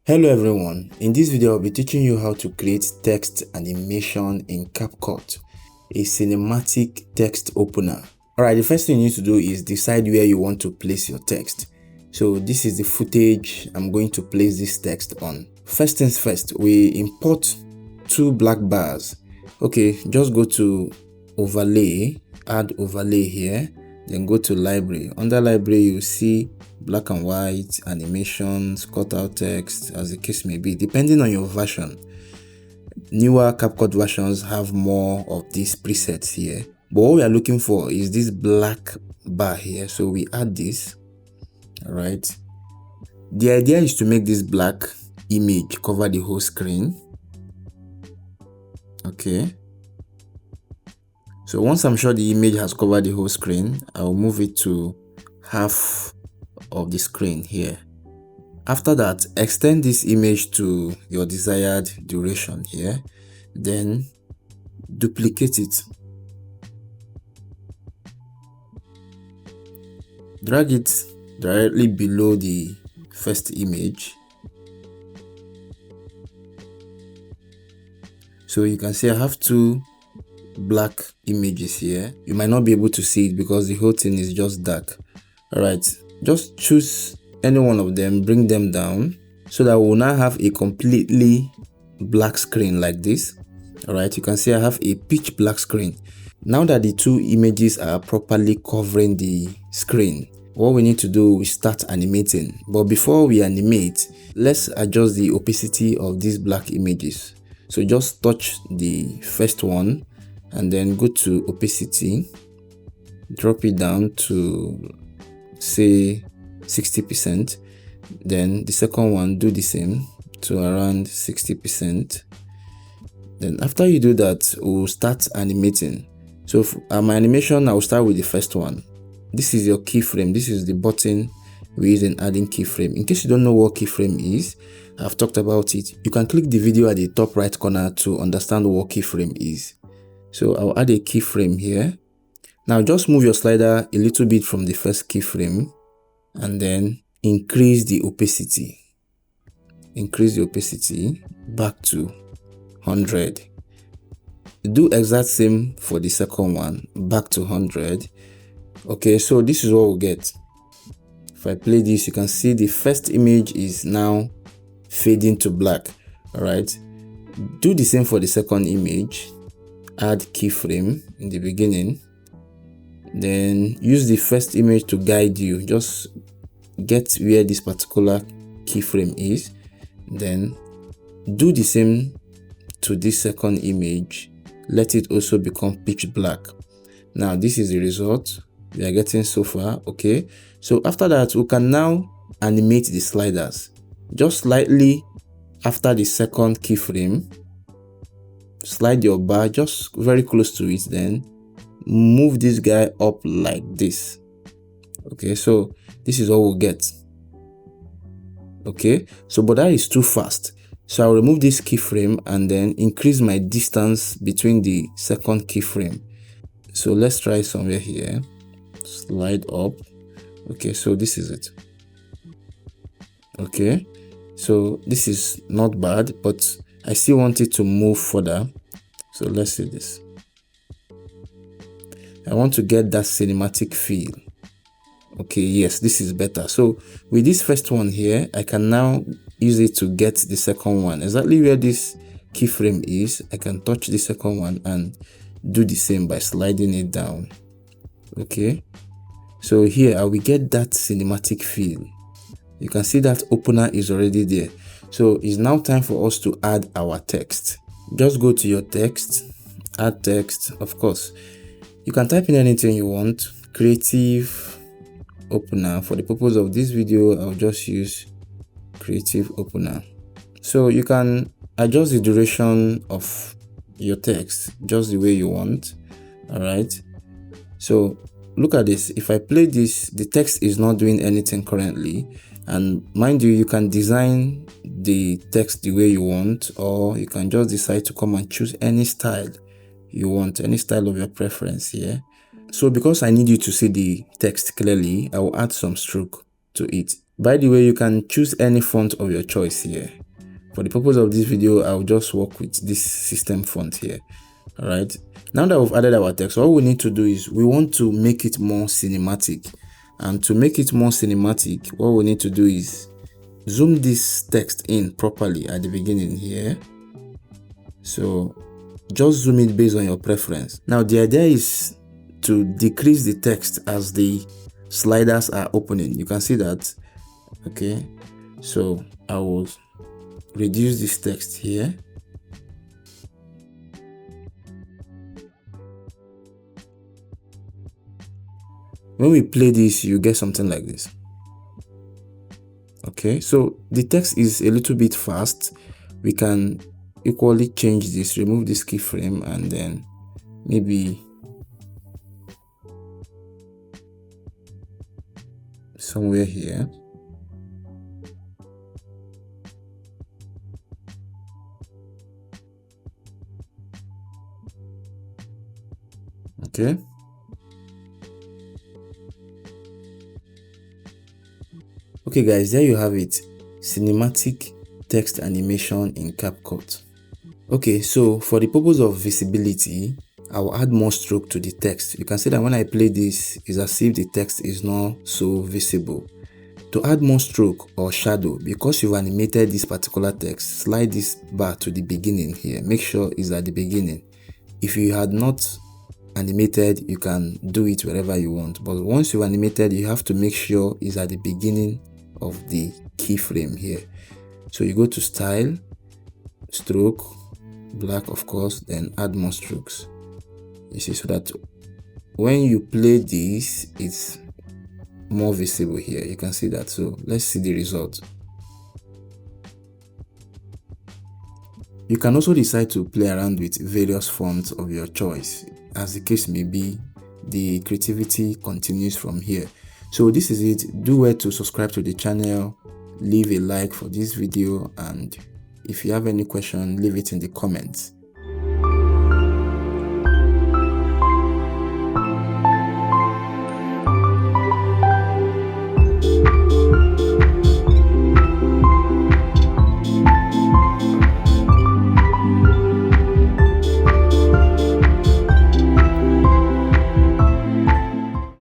Hello everyone, in this video I'll be teaching you how to create text animation in Capcut, a cinematic text opener. Alright, the first thing you need to do is decide where you want to place your text. So this is the footage I'm going to place this text on. First things first, we import two black bars. Okay, just go to overlay, add overlay here, then go to library. Under library you see black and white, animations, cutout text, as the case may be, depending on your version. Newer Capcut versions have more of these presets here, but what we are looking for is this black bar here, so we add this. All right, the idea is to make this black image cover the whole screen. Okay, so once I'm sure the image has covered the whole screen, I'll move it to half of the screen here. After that, extend this image to your desired duration here, then duplicate it. Drag it directly below the first image. So you can see I have two black images here. You might not be able to see it because the whole thing is just dark. Alright, just choose any one of them, bring them down so that we'll now have a completely black screen like this. Alright, you can see I have a pitch black screen. Now that the two images are properly covering the screen, what we need to do is start animating. But before we animate, let's adjust the opacity of these black images. So just touch the first one and then go to opacity, drop it down to say 60%. Then the second one, do the same to around 60%. Then after you do that, we'll start animating. So for my animation, I'll start with the first one. This is your keyframe. This is the button we use in adding keyframe. In case you don't know what keyframe is, I've talked about it. You can click the video at the top right corner to understand what keyframe is. So I'll add a keyframe here. Now just move your slider a little bit from the first keyframe and then increase the opacity. Increase the opacity back to 100. Do exact same for the second one, back to 100. Okay, so this is what we'll get. If I play this, you can see the first image is now fading to black. All right, do the same for the second image. Add keyframe in the beginning, then use the first image to guide you. Just get where this particular keyframe is, then do the same to this second image. Let it also become pitch black. Now this is the result we are getting so far. Okay, so after that we can now animate the sliders. Just slightly after the second keyframe, slide your bar just very close to it, then move this guy up like this. Okay, so this is what we'll get. Okay, so but that is too fast, so I'll remove this keyframe and then increase my distance between the second keyframe. So let's try somewhere here, slide up. Okay, so this is it. Okay, so this is not bad, but I still want it to move further. So let's see this. I want to get that cinematic feel. Okay, yes, this is better. So with this first one here, I can now use it to get the second one. Exactly where this keyframe is, I can touch the second one and do the same by sliding it down. Okay, so here I will get that cinematic feel. You can see that opener is already there. So it's now time for us to add our text. Just go to your text, add text. Of course, you can type in anything you want. Creative opener. For the purpose of this video, I'll just use creative opener. So you can adjust the duration of your text just the way you want. All right, so look at this. If I play this, the text is not doing anything currently, and mind you, you can design the text the way you want, or you can just decide to come and choose any style you want, any style of your preference here. So because I need you to see the text clearly, I will add some stroke to it. By the way, you can choose any font of your choice here. For the purpose of this video, I'll just work with this system font here. All right, now that we've added our text, all we need to do is we want to make it more cinematic. And to make it more cinematic, what we need to do is zoom this text in properly at the beginning here. So just zoom it based on your preference. Now the idea is to decrease the text as the sliders are opening. You can see that. Okay, so I will reduce this text here. When we play this, you get something like this. Okay, so the text is a little bit fast. We can equally change this, remove this keyframe, and then maybe somewhere here. Okay. Okay guys, there you have it. Cinematic text animation in Capcut. Okay, so for the purpose of visibility, I will add more stroke to the text. You can see that when I play this, it's as if the text is not so visible. To add more stroke or shadow, because you've animated this particular text, slide this bar to the beginning here. Make sure it's at the beginning. If you had not animated, you can do it wherever you want. But once you've animated, you have to make sure it's at the beginning of the keyframe here. So you go to style, stroke, black of course, then add more strokes. You see, so that when you play this, it's more visible here. You can see that. So let's see the result. You can also decide to play around with various fonts of your choice. As the case may be, the creativity continues from here. So this is it. Do well to subscribe to the channel, leave a like for this video, and if you have any question, leave it in the comments.